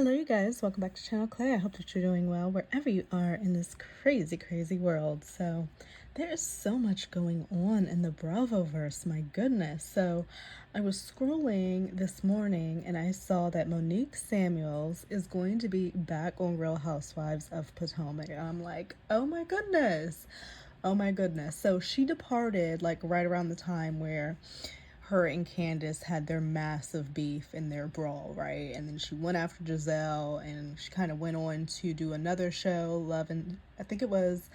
Hello, you guys. Welcome back to Channel Clay. I hope that you're doing well wherever you are in this crazy, crazy world. So, there is so much going on in the Bravoverse, my goodness. So, I was scrolling this morning and I saw that Monique Samuels is going to be back on Real Housewives of Potomac. And I'm like, oh my goodness. Oh my goodness. So, she departed like right around the time where her and Candace had their massive beef in their brawl, right? And then she went after Giselle and she kind of went on to do another show, I think it was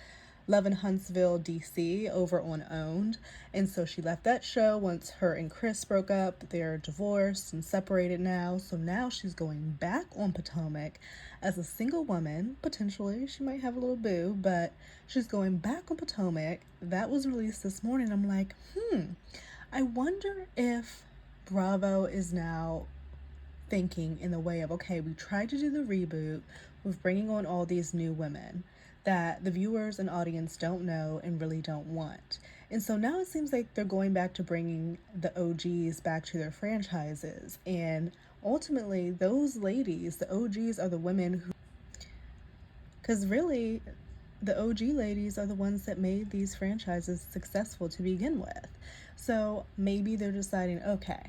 Love in Huntsville, DC, over on Owned. And so she left that show once her and Chris broke up. They're divorced and separated now. So now she's going back on Potomac as a single woman. Potentially, she might have a little boo, but she's going back on Potomac. That was released this morning. I'm like, I wonder if Bravo is now thinking in the way of, okay, we tried to do the reboot with bringing on all these new women that the viewers and audience don't know and really don't want. And so now it seems like they're going back to bringing the OGs back to their franchises. And ultimately, those ladies, the OGs, are the women who, because really, the OG ladies are the ones that made these franchises successful to begin with. So maybe they're deciding, okay,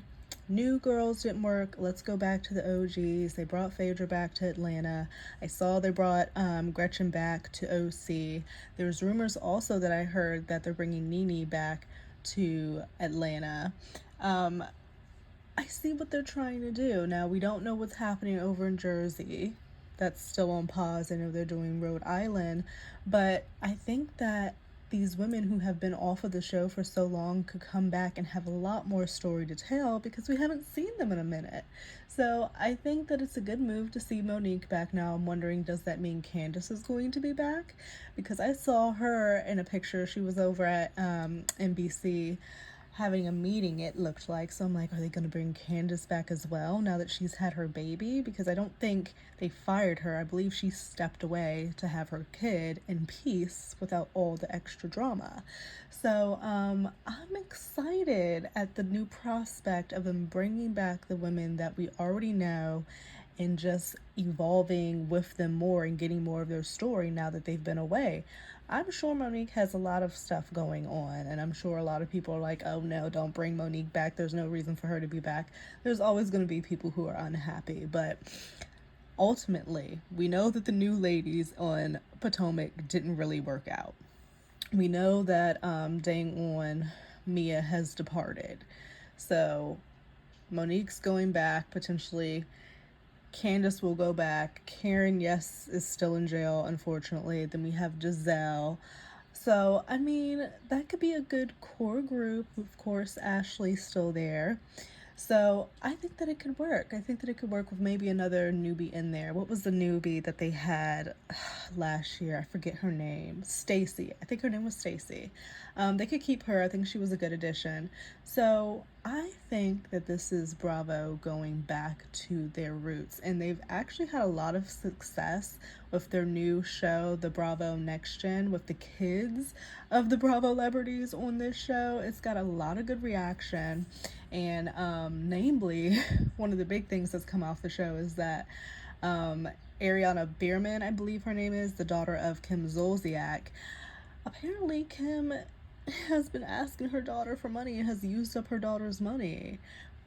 new girls didn't work. Let's go back to the OGs. They brought Phaedra back to Atlanta. I saw they brought Gretchen back to OC. There's rumors also that I heard that they're bringing Nene back to Atlanta. I see what they're trying to do. Now, we don't know what's happening over in Jersey. That's still on pause. I know they're doing Rhode Island, but I think that these women who have been off of the show for so long could come back and have a lot more story to tell because we haven't seen them in a minute. So I think that it's a good move to see Monique back now. I'm wondering, does that mean Candace is going to be back? Because I saw her in a picture. She was over at NBC having a meeting, it looked like. So I'm like, are they going to bring Candace back as well now that she's had her baby? Because I don't think they fired her. I believe she stepped away to have her kid in peace without all the extra drama. So I'm excited at the new prospect of them bringing back the women that we already know and just evolving with them more and getting more of their story now that they've been away. I'm sure Monique has a lot of stuff going on, and I'm sure a lot of people are like, oh no, don't bring Monique back. There's no reason for her to be back. There's always going to be people who are unhappy, but ultimately, we know that the new ladies on Potomac didn't really work out. We know that dang on Mia has departed. So Monique's going back, potentially. Candace will go back. Karen, yes, is still in jail, unfortunately. Then we have Giselle. So, I mean, that could be a good core group. Of course, Ashley's still there. So, I think that it could work. I think that it could work with maybe another newbie in there. What was the newbie that they had last year? I forget her name. Stacy. I think her name was Stacy. They could keep her. I think she was a good addition. So, I think that this is Bravo going back to their roots. And they've actually had a lot of success with their new show, the Bravo Next Gen, with the kids of the Bravo celebrities on this show. It's got a lot of good reaction. And namely, one of the big things that's come off the show is that Ariana Bierman, I believe her name is, the daughter of Kim Zolciak, apparently Kim has been asking her daughter for money and has used up her daughter's money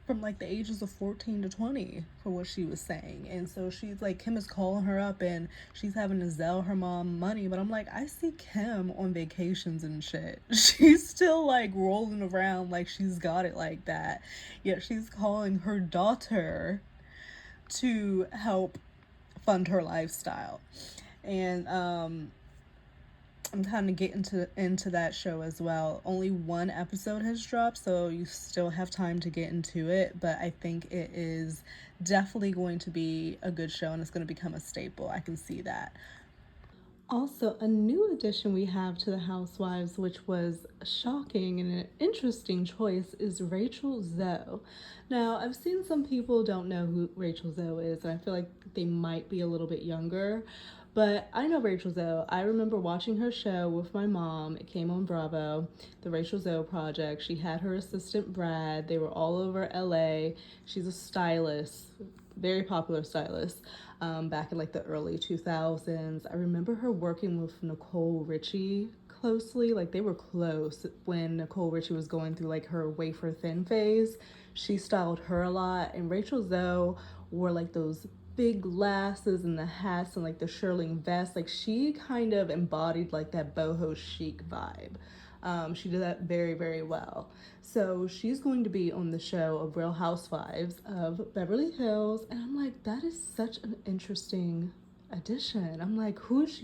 from like the ages of 14 to 20 for what she was saying. And so she's like, Kim is calling her up and she's having to Zelle her mom money. But I'm like, I see Kim on vacations and shit. She's still like rolling around like she's got it like that. Yet she's calling her daughter to help fund her lifestyle. And I'm kind of getting into that show as well. Only one episode has dropped, so you still have time to get into it, but I think it is definitely going to be a good show and it's going to become a staple. I can see that. Also, a new addition we have to the Housewives, which was shocking and an interesting choice, is Rachel Zoe. Now, I've seen some people don't know who Rachel Zoe is, and I feel like they might be a little bit younger. But I know Rachel Zoe. I remember watching her show with my mom. It came on Bravo, the Rachel Zoe Project. She had her assistant Brad. They were all over LA. She's a stylist, very popular stylist back in like the early 2000s. I remember her working with Nicole Richie closely. Like they were close when Nicole Richie was going through like her wafer thin phase. She styled her a lot, and Rachel Zoe wore like those big glasses and the hats and like the shearling vest. Like she kind of embodied like that boho chic vibe. She did that very, very well. So she's going to be on the show of Real Housewives of Beverly Hills, and I'm like, that is such an interesting addition. I'm like, who is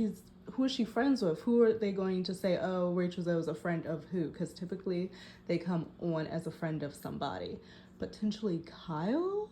she friends with? Who are they going to say, oh, Rachel Zoe is a friend of who? Because typically they come on as a friend of somebody. Potentially Kyle?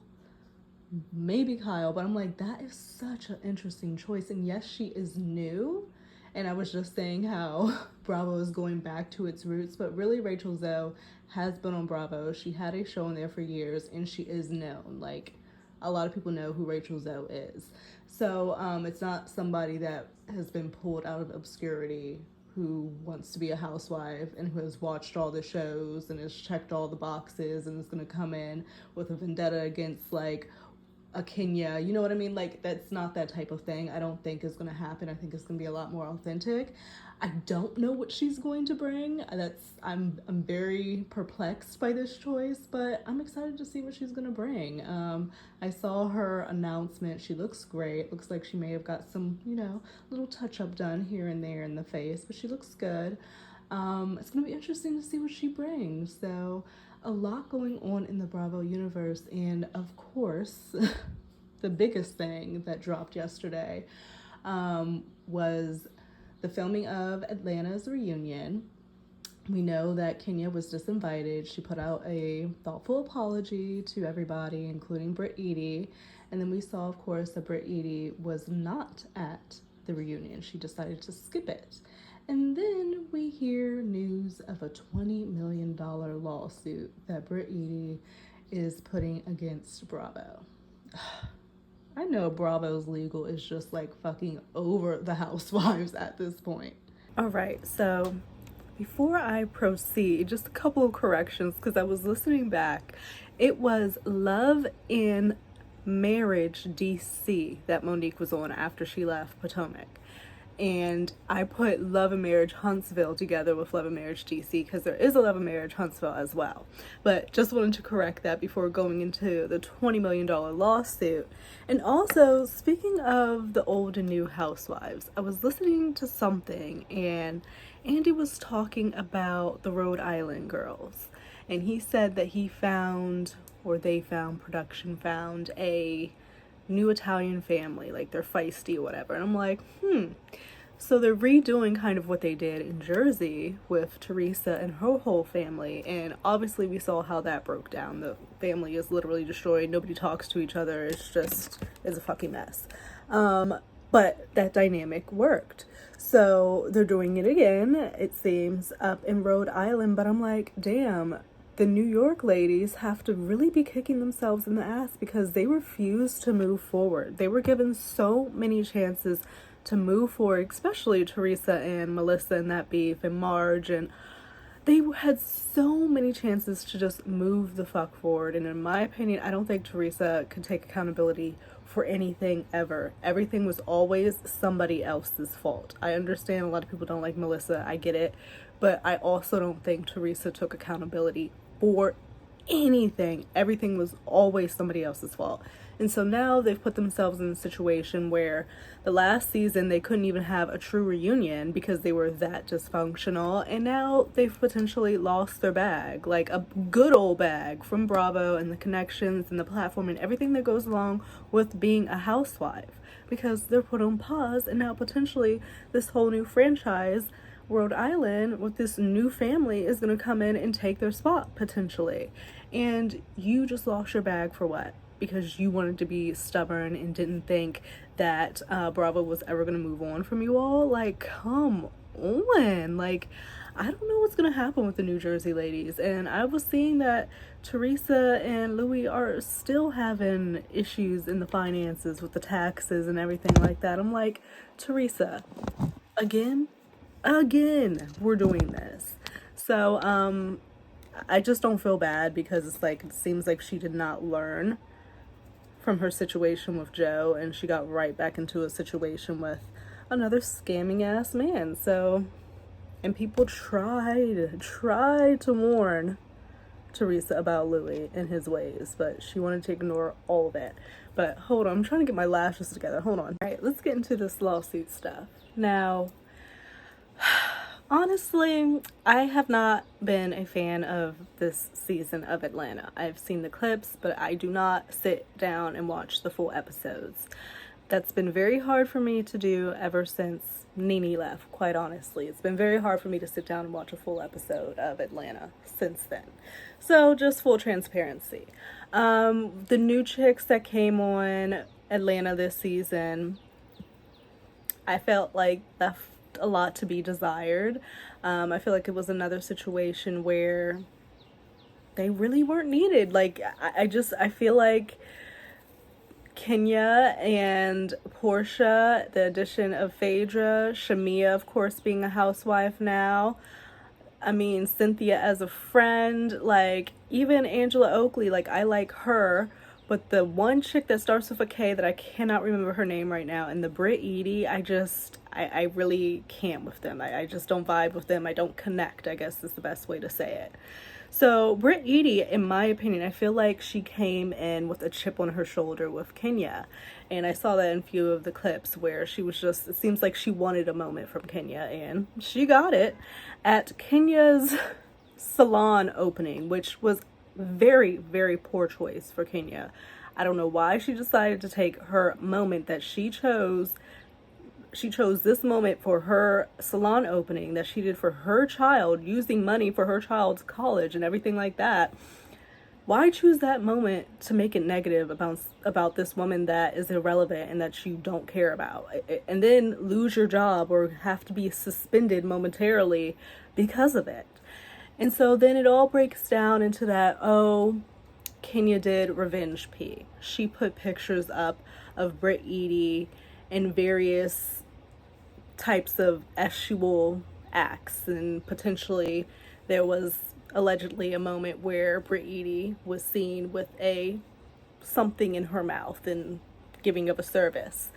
Maybe Kyle, but I'm like, that is such an interesting choice. And yes, she is new. And I was just saying how Bravo is going back to its roots, but really Rachel Zoe has been on Bravo. She had a show on there for years, and she is known. Like, a lot of people know who Rachel Zoe is. So it's not somebody that has been pulled out of obscurity who wants to be a housewife and who has watched all the shows and has checked all the boxes and is going to come in with a vendetta against like a Kenya, you know what I mean? Like that's not that type of thing. I don't think is going to happen. I think it's going to be a lot more authentic. I don't know what she's going to bring. I'm very perplexed by this choice, but I'm excited to see what she's going to bring. I saw her announcement. She looks great. Looks like she may have got some, little touch up done here and there in the face, but she looks good. It's going to be interesting to see what she brings. So a lot going on in the Bravo universe, and of course the biggest thing that dropped yesterday was the filming of Atlanta's reunion. We know that Kenya was disinvited. She put out a thoughtful apology to everybody, including Britt Eady, and then we saw, of course, that Britt Eady was not at the reunion. She decided to skip it. And then we hear news of a $20 million lawsuit that Britt Eady is putting against Bravo. I know Bravo's legal is just like fucking over the housewives at this point. All right, so before I proceed, just a couple of corrections because I was listening back. It was Love in Marriage DC that Monique was on after she left Potomac. And I put Love and Marriage Huntsville together with Love and Marriage DC because there is a Love and Marriage Huntsville as well. But just wanted to correct that before going into the $20 million lawsuit. And also, speaking of the old and new housewives, I was listening to something and Andy was talking about the Rhode Island girls. And he said that he found, or they found, production found a new Italian family, like they're feisty or whatever. And I'm like, so they're redoing kind of what they did in Jersey with Teresa and her whole family, and obviously we saw how that broke down. The family is literally destroyed. Nobody talks to each other. It's a fucking mess. But that dynamic worked. So they're doing it again, it seems, up in Rhode Island. But I'm like, damn, the New York ladies have to really be kicking themselves in the ass because they refused to move forward. They were given so many chances to move forward, especially Teresa and Melissa and that beef and Marge, and they had so many chances to just move the fuck forward. And in my opinion, I don't think Teresa could take accountability for anything ever. Everything was always somebody else's fault. I understand a lot of people don't like Melissa, I get it, but I also don't think Teresa took accountability for anything. Everything was always somebody else's fault. And so now they've put themselves in a situation where the last season they couldn't even have a true reunion because they were that dysfunctional, and now they've potentially lost their bag, like a good old bag from Bravo and the connections and the platform and everything that goes along with being a housewife, because they're put on pause. And now potentially this whole new franchise, Rhode Island, with this new family, is going to come in and take their spot potentially. And you just lost your bag for what? Because you wanted to be stubborn and didn't think that Bravo was ever going to move on from you all? Like, come on. Like, I don't know what's going to happen with the New Jersey ladies. And I was seeing that Teresa and Louis are still having issues in the finances with the taxes and everything like that. I'm like, Teresa, again, we're doing this. So I just don't feel bad because it's like, it seems like she did not learn from her situation with Joe, and she got right back into a situation with another scamming ass man. So, and people tried to warn Teresa about Louis and his ways, but she wanted to ignore all of it. But hold on, I'm trying to get my lashes together. Hold on. All right, let's get into this lawsuit stuff. Now, honestly, I have not been a fan of this season of Atlanta. I've seen the clips, but I do not sit down and watch the full episodes. That's been very hard for me to do ever since Nene left, quite honestly. It's been very hard for me to sit down and watch a full episode of Atlanta since then. So, just full transparency. The new chicks that came on Atlanta this season, I felt like left a lot to be desired. I feel like it was another situation where they really weren't needed. Like, I feel like Kenya and Portia, the addition of Phaedra, Shamia, of course, being a housewife now. I mean, Cynthia as a friend, like, even Angela Oakley, like, I like her, but the one chick that starts with a K that I cannot remember her name right now, and the Britt Edie, I really can't with them. I just don't vibe with them. I don't connect, I guess is the best way to say it. So Britt Edie, in my opinion, I feel like she came in with a chip on her shoulder with Kenya. And I saw that in a few of the clips where she was just, it seems like she wanted a moment from Kenya, and she got it at Kenya's salon opening, which was very, very poor choice for Kenya. I don't know why she decided to take her moment that she chose. She chose this moment for her salon opening that she did for her child, using money for her child's college and everything like that. Why choose that moment to make it negative about this woman that is irrelevant and that you don't care about, and then lose your job or have to be suspended momentarily because of it? And so then it all breaks down into that, oh, Kenya did revenge pee. She put pictures up of Britt Edie and various types of sexual acts, and potentially there was allegedly a moment where Britt Edie was seen with something in her mouth and giving of a service.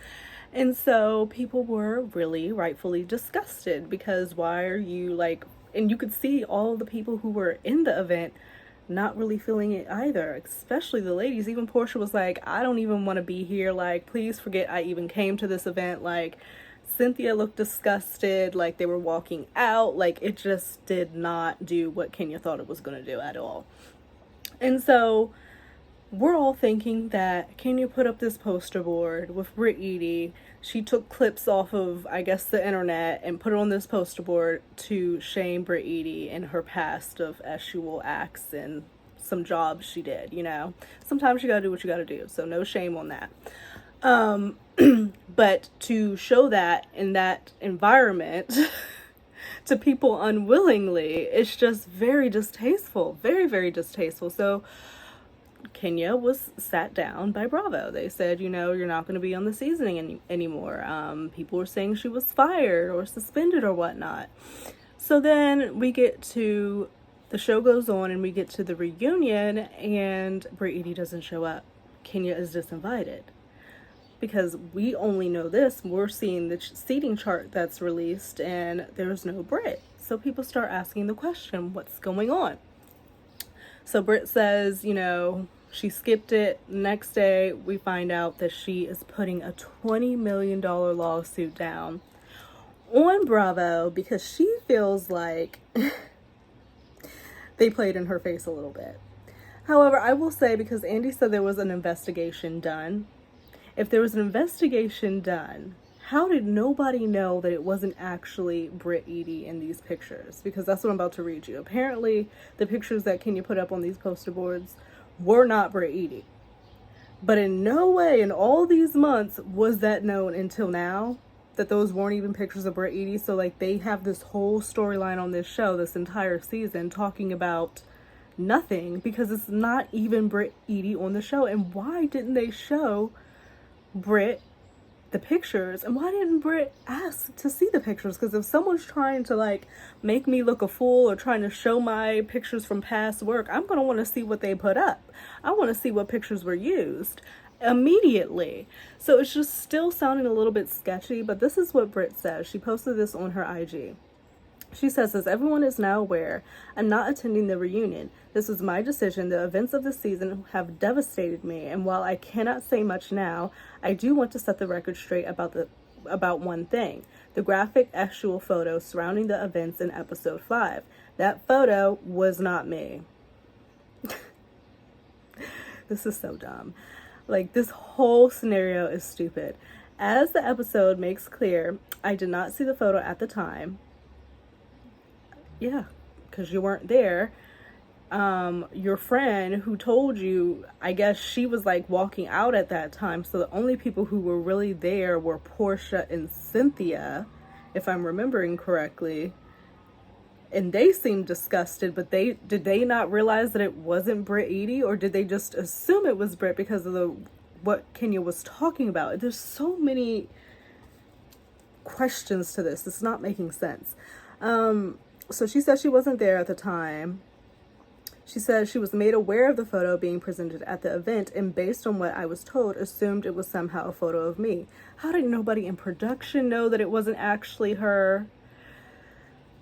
And so people were really rightfully disgusted, because why are you like, and you could see all the people who were in the event not really feeling it either, especially the ladies. Even Portia was like, I don't even want to be here. Like, please forget I even came to this event. Like, Cynthia looked disgusted, like they were walking out. Like, it just did not do what Kenya thought it was going to do at all. And so we're all thinking that Kenya put up this poster board with Britt Edie. She took clips off of, I guess, the internet and put it on this poster board to shame Britt Edie and her past of sexual acts and some jobs she did, you know. Sometimes you gotta do what you gotta do, so no shame on that. But to show that in that environment to people unwillingly, it's just very distasteful, very, very distasteful. So Kenya was sat down by Bravo. They said, you know, you're not going to be on the seasoning anymore. People were saying she was fired or suspended or whatnot. So then we get to, the show goes on and we get to the reunion, and Britt Edie doesn't show up. Kenya is disinvited. Because we only know this, we're seeing the seating chart that's released and there's no Britt. So people start asking the question, what's going on? So Britt says, you know, she skipped it. Next day, we find out that she is putting a $20 million lawsuit down on Bravo because she feels like they played in her face a little bit. However, I will say, because Andy said there was an investigation done, if there was an investigation done, how did nobody know that it wasn't actually Britt Edie in these pictures? Because that's what I'm about to read you. Apparently, the pictures that Kenya put up on these poster boards were not Britt Edie. But in no way in all these months was that known until now, that those weren't even pictures of Britt Edie. So, like, they have this whole storyline on this show, this entire season, talking about nothing, because it's not even Britt Edie on the show. And why didn't they show Britt the pictures, and why didn't Britt ask to see the pictures? Because if someone's trying to like make me look a fool or trying to show my pictures from past work, I'm gonna want to see what they put up. I want to see what pictures were used. immediately. So it's just still sounding a little bit sketchy, but this is what Britt says. She posted this on her IG. She says, as everyone is now aware, I'm not attending the reunion. This was my decision. The events of the season have devastated me, and while I cannot say much now, I do want to set the record straight about one thing. The graphic actual photo surrounding the events in episode 5. That photo was not me. This is so dumb. Like, this whole scenario is stupid. As the episode makes clear, I did not see the photo at the time. Yeah, because you weren't there. Your friend who told you, I guess she was like walking out at that time. So the only people who were really there were Portia and Cynthia, if I'm remembering correctly. And they seemed disgusted, but did they not realize that it wasn't Britt Edie, or did they just assume it was Britt because of what Kenya was talking about? There's so many questions to this. It's not making sense. So she said she wasn't there at the time. She said she was made aware of the photo being presented at the event, and based on what I was told, assumed it was somehow a photo of me. How did nobody in production know that it wasn't actually her?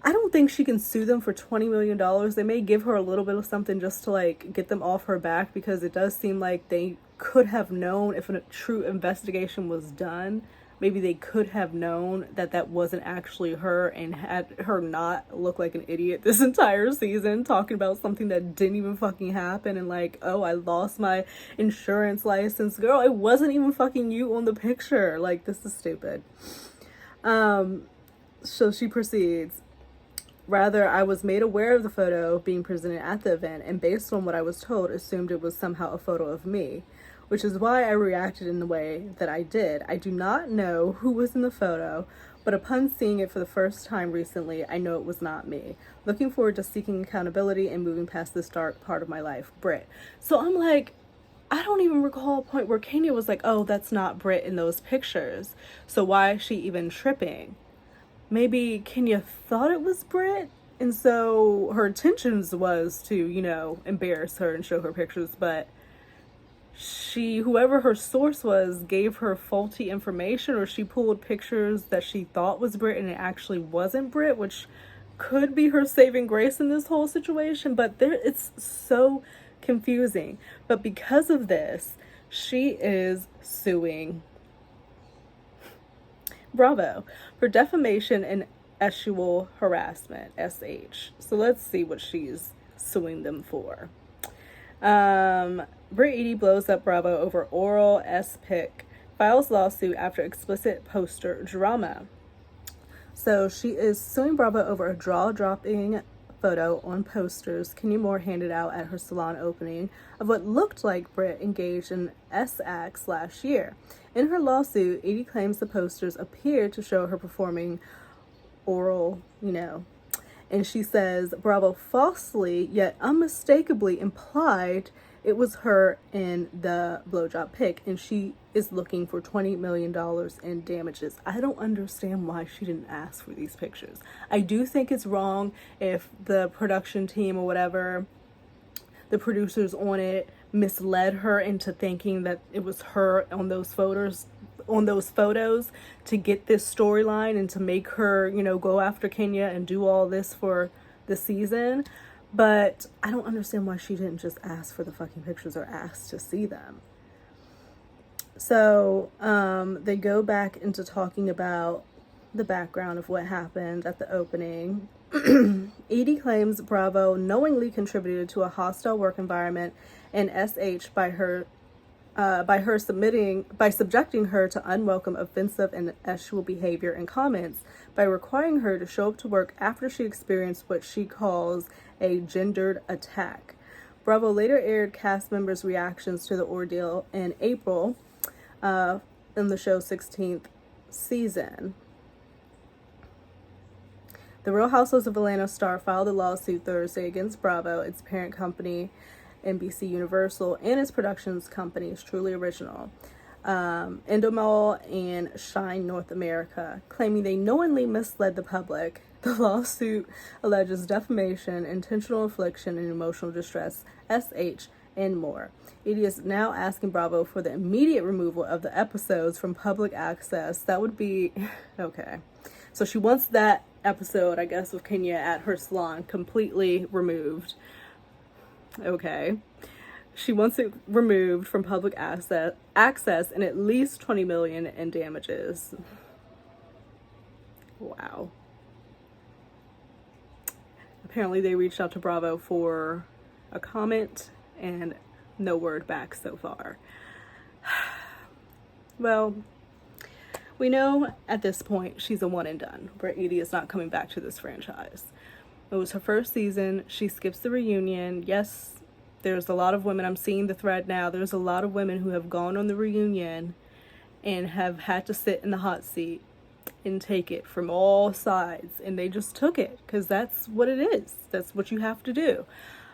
I don't think she can sue them for $20 million. They may give her a little bit of something just to like get them off her back, because it does seem like they could have known if a true investigation was done. Maybe they could have known that that wasn't actually her, and had her not look like an idiot this entire season, talking about something that didn't even fucking happen, and like, oh, I lost my insurance license. Girl, it wasn't even fucking you on the picture. Like, this is stupid. So she proceeds. Rather, I was made aware of the photo being presented at the event, and based on what I was told, assumed it was somehow a photo of me, which is why I reacted in the way that I did. I do not know who was in the photo, but upon seeing it for the first time recently, I know it was not me. Looking forward to seeking accountability and moving past this dark part of my life. Britt. So I'm like, I don't even recall a point where Kenya was like, oh, that's not Britt in those pictures. So why is she even tripping? Maybe Kenya thought it was Britt, and so her intentions was to, you know, embarrass her and show her pictures, but whoever her source was, gave her faulty information, or she pulled pictures that she thought was Britt and it actually wasn't Britt, which could be her saving grace in this whole situation. But it's so confusing. But because of this, she is suing Bravo for defamation and sexual harassment, SH. So let's see what she's suing them for. Britt Edie blows up Bravo over oral pic, files lawsuit after explicit poster drama. So she is suing Bravo over a jaw-dropping photo on posters Kenya Moore handed out at her salon opening of what looked like Britt engaged in acts last year. In her lawsuit, Edie claims the posters appeared to show her performing oral, and she says Bravo falsely yet unmistakably implied it was her in the blowjob pic, and she is looking for $20 million in damages. I don't understand why she didn't ask for these pictures. I do think it's wrong if the production team or whatever, the producers on it, misled her into thinking that it was her on those photos to get this storyline and to make her, go after Kenya and do all this for the season. But I don't understand why she didn't just ask for the fucking pictures or ask to see them. So they go back into talking about the background of what happened at the opening. Edie claims Bravo knowingly contributed to a hostile work environment and SH by subjecting her to unwelcome, offensive, and sexual behavior and comments, by requiring her to show up to work after she experienced what she calls a gendered attack. Bravo later aired cast members' reactions to the ordeal in April in the show's 16th season. The Real Housewives of Atlanta star filed a lawsuit Thursday against Bravo, its parent company, NBC Universal, and its productions companies, Truly Original, Endemol, and Shine North America, claiming they knowingly misled the public. The lawsuit alleges defamation, intentional infliction, and emotional distress, SH, and more. Edie is now asking Bravo for the immediate removal of the episodes from public access. That would be okay. So she wants that episode, I guess, with Kenya at her salon completely removed. Okay. She wants it removed from public access and at least $20 million in damages. Wow. Apparently they reached out to Bravo for a comment and no word back so far. Well, we know at this point she's a one and done, where Edie is not coming back to this franchise. It was her first season. She skips the reunion. Yes, there's a lot of women. I'm seeing the thread now. There's a lot of women who have gone on the reunion and have had to sit in the hot seat and take it from all sides. And they just took it because that's what it is. That's what you have to do.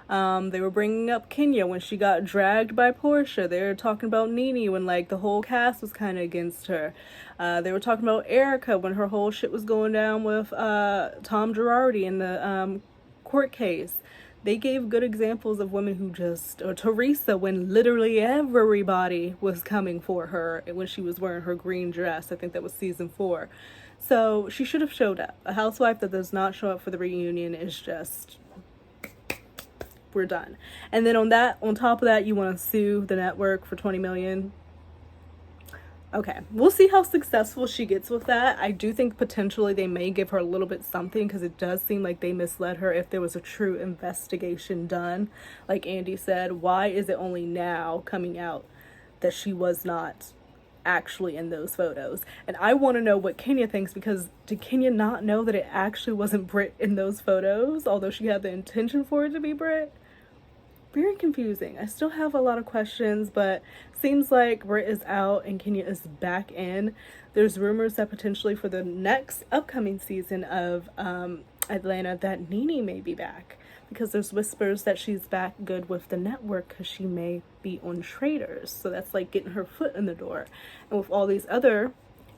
They were bringing up Kenya when she got dragged by Portia. They were talking about Nene when like the whole cast was kind of against her. They were talking about Erica when her whole shit was going down with Tom Girardi in the court case. They gave good examples of women who just, or Teresa when literally everybody was coming for her when she was wearing her green dress. I think that was season 4. So she should have showed up. A housewife that does not show up for the reunion is just, we're done. And then on top of that, you want to sue the network for $20 million. Okay, we'll see how successful she gets with that. I do think potentially they may give her a little bit something because it does seem like they misled her if there was a true investigation done. Like Andy said, why is it only now coming out that she was not actually in those photos? And I want to know what Kenya thinks, because did Kenya not know that it actually wasn't Britt in those photos, although she had the intention for it to be Britt? Very confusing. I still have a lot of questions, but seems like Britt is out and Kenya is back in. There's rumors that potentially for the next upcoming season of Atlanta that Nene may be back, because there's whispers that she's back good with the network because she may be on Traders. So that's like getting her foot in the door. And with all these other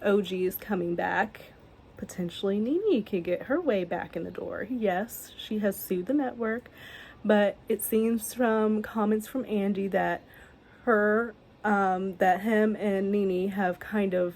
OGs coming back, potentially Nene could get her way back in the door. Yes, she has sued the network, but it seems from comments from Andy that that him and Nene have kind of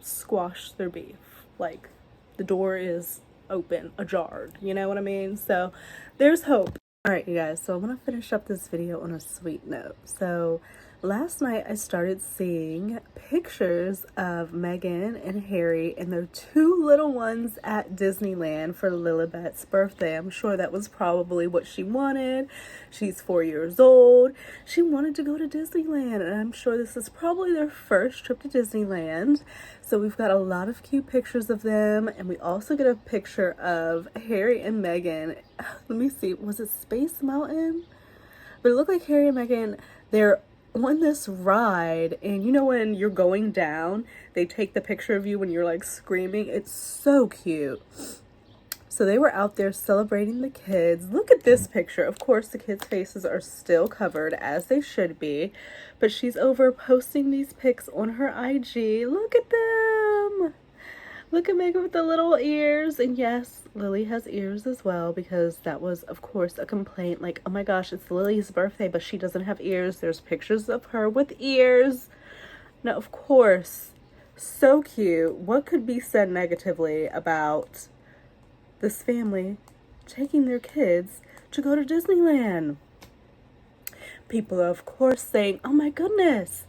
squashed their beef. Like, the door is open, ajar, you know what I mean? So there's hope. Alright, you guys, so I'm gonna finish up this video on a sweet note. So last night I started seeing pictures of Meghan and Harry and their 2 little ones at Disneyland for Lilibet's birthday. I'm sure that was probably what she wanted. She's 4 years old. She wanted to go to Disneyland, and I'm sure this is probably their first trip to Disneyland. So we've got a lot of cute pictures of them, and we also get a picture of Harry and Meghan. Let me see, was it Space Mountain? But it looked like Harry and Meghan, they're on this ride, and you know when you're going down, they take the picture of you when you're like screaming. It's so cute. So they were out there celebrating the kids. Look at this picture. Of course, the kids' faces are still covered, as they should be. But she's over posting these pics on her IG. Look at them. Look at Meghan with the little ears. And yes, Lily has ears as well, because that was, of course, a complaint. Like, oh my gosh, it's Lily's birthday, but she doesn't have ears. There's pictures of her with ears. Now, of course, so cute. What could be said negatively about this family taking their kids to go to Disneyland? People are, of course, saying, oh my goodness,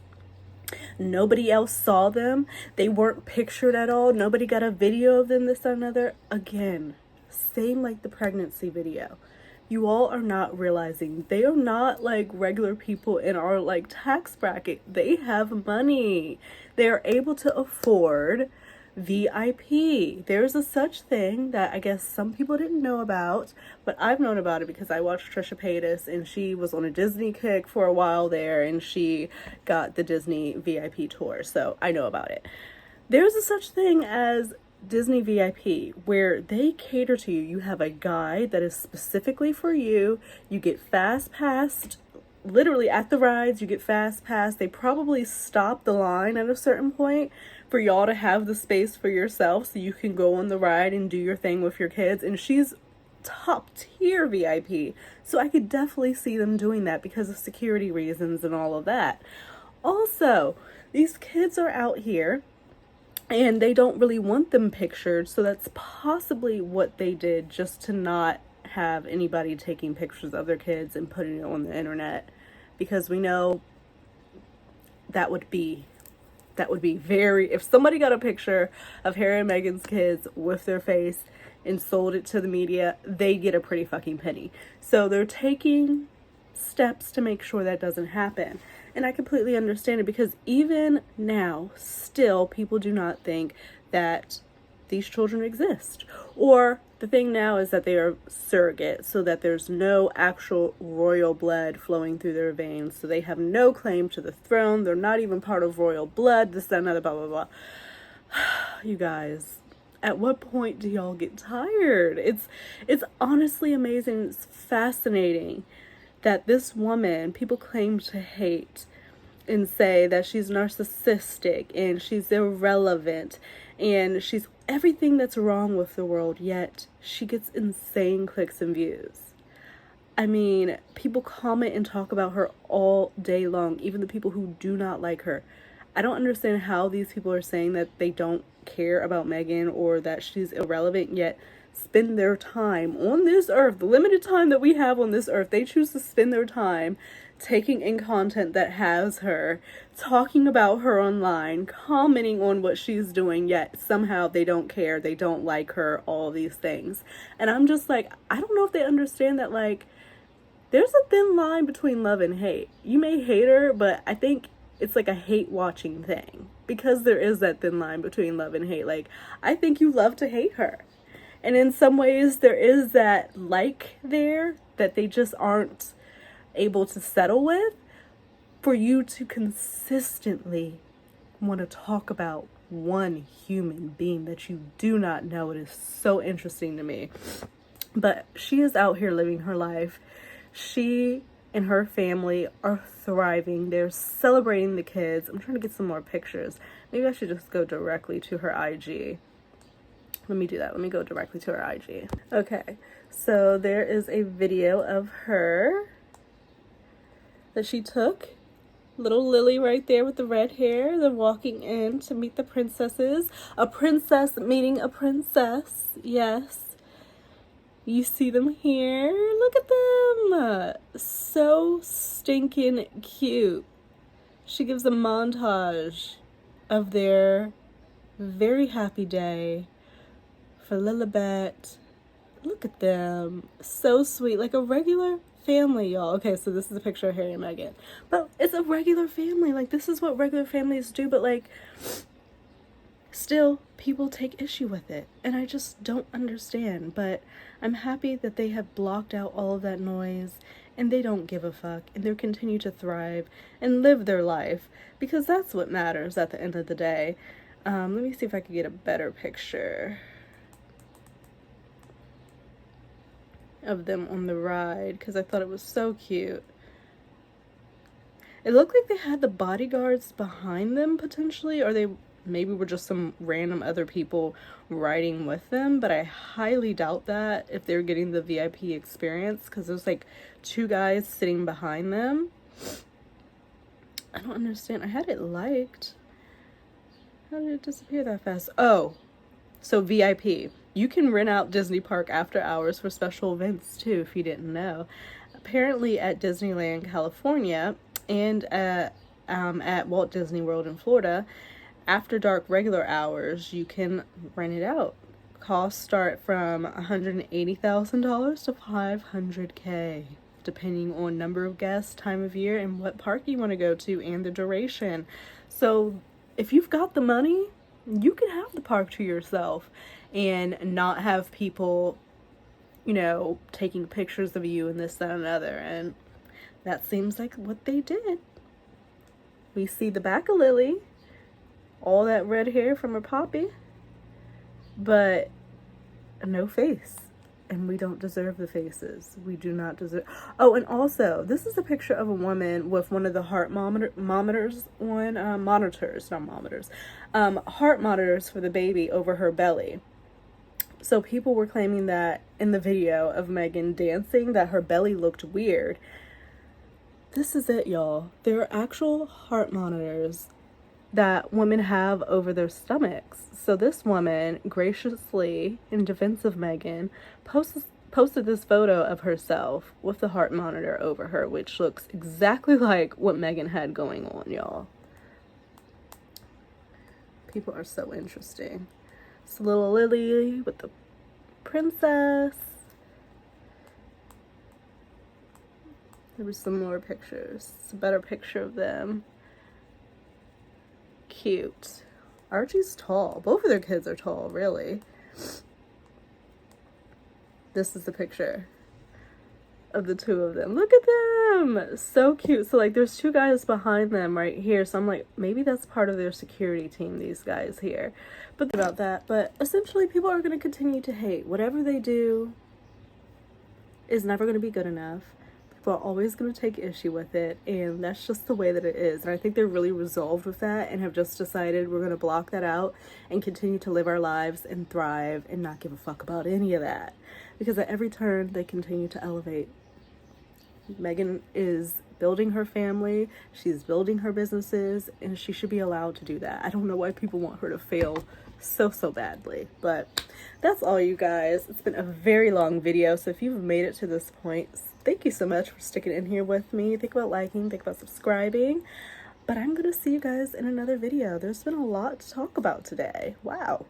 nobody else saw them. They weren't pictured at all. Nobody got a video of them, this and another. Again, same like the pregnancy video. You all are not realizing they are not like regular people in our like tax bracket. They have money. They are able to afford VIP. There's a such thing that I guess some people didn't know about, but I've known about it because I watched Trisha Paytas, and she was on a Disney kick for a while there, and she got the Disney VIP tour, so I know about it. There's a such thing as Disney VIP, where they cater to you. You have a guide that is specifically for you. You get fast passed. Literally at the rides, you get fast pass. They probably stop the line at a certain point for y'all to have the space for yourself so you can go on the ride and do your thing with your kids. And she's top tier VIP. So I could definitely see them doing that because of security reasons and all of that. Also, these kids are out here and they don't really want them pictured, so that's possibly what they did, just to not have anybody taking pictures of their kids and putting it on the internet, because we know that would be very, if somebody got a picture of Harry and Meghan's kids with their face and sold it to the media, they get a pretty fucking penny. So they're taking steps to make sure that doesn't happen. And I completely understand it, because even now, still, people do not think that these children exist. Or the thing now is that they are surrogate, so that there's no actual royal blood flowing through their veins. So they have no claim to the throne. They're not even part of royal blood, this, that, another, blah, blah, blah. You guys, at what point do y'all get tired? It's honestly amazing. It's fascinating that this woman, people claim to hate and say that she's narcissistic and she's irrelevant and she's everything that's wrong with the world, yet she gets insane clicks and views. I mean, people comment and talk about her all day long, even the people who do not like her. I don't understand how these people are saying that they don't care about Meghan or that she's irrelevant, yet spend their time on this earth, the limited time that we have on this earth. They choose to spend their time taking in content that has her, talking about her online, commenting on what she's doing, yet somehow they don't care, they don't like her, all these things. And I'm just like, I don't know if they understand that, like, there's a thin line between love and hate. You may hate her, but I think it's like a hate watching thing, because there is that thin line between love and hate. Like, I think you love to hate her. And in some ways, there is that like there that they just aren't able to settle with. For you to consistently want to talk about one human being that you do not know, it is so interesting to me. But she is out here living her life. She and her family are thriving. They're celebrating the kids. I'm trying to get some more pictures. Maybe I should just go directly to her IG. Let me do that. Let me go directly to her IG. Okay, so there is a video of her that she took. Little Lily right there with the red hair. They're walking in to meet the princesses. A princess meeting a princess. Yes. You see them here. Look at them. So stinking cute. She gives a montage of their very happy day for Lilibet. Look at them. So sweet. Like a regular family, y'all. Okay, so this is a picture of Harry and Meghan. But it's a regular family. Like, this is what regular families do. But, like, still, people take issue with it. And I just don't understand. But I'm happy that they have blocked out all of that noise. And they don't give a fuck. And they continue to thrive and live their life. Because that's what matters at the end of the day. Let me see if I can get a better picture of them on the ride, because I thought it was so cute. It looked like they had the bodyguards behind them potentially, or they maybe were just some random other people riding with them, but I highly doubt that if they're getting the VIP experience, because there's like two guys sitting behind them. I don't understand. I had it liked. How did it disappear that fast? Oh, so VIP. You can rent out Disney Park after hours for special events too, if you didn't know. Apparently at Disneyland, California, and at Walt Disney World in Florida, after dark regular hours, you can rent it out. Costs start from $180,000 to $500K, depending on number of guests, time of year, and what park you want to go to, and the duration. So if you've got the money, you can have the park to yourself and not have people, you know, taking pictures of you and this, that, and another. And that seems like what they did. We see the back of Lily, all that red hair from her poppy, but no face. And we don't deserve the faces. We do not deserve. Oh, and also, this is a picture of a woman with one of the heart monitors on, monitors, not monitors, heart monitors for the baby over her belly. So people were claiming that in the video of Meghan dancing that her belly looked weird. This is it, y'all. There are actual heart monitors that women have over their stomachs. So this woman graciously, in defense of Meghan, posted this photo of herself with the heart monitor over her, which looks exactly like what Meghan had going on, y'all. People are so interesting. It's little Lily with the princess. There were some more pictures. It's a better picture of them. Cute. Archie's tall. Both of their kids are tall, really. This is the picture of the two of them. Look at them! So cute. So, like, there's two guys behind them right here. So I'm like, maybe that's part of their security team, these guys here. But about that. But essentially, people are going to continue to hate. Whatever they do is never going to be good enough. People are always going to take issue with it, and that's just the way that it is. And I think they're really resolved with that and have just decided we're going to block that out and continue to live our lives and thrive and not give a fuck about any of that. Because at every turn, they continue to elevate. Meghan is building her family, she's building her businesses, and she should be allowed to do that. I don't know why people want her to fail so badly, but that's all, you guys. It's been a very long video, so if you've made it to this point, thank you so much for sticking in here with me. Think about liking, think about subscribing, but I'm gonna see you guys in another video. There's been a lot to talk about today. Wow.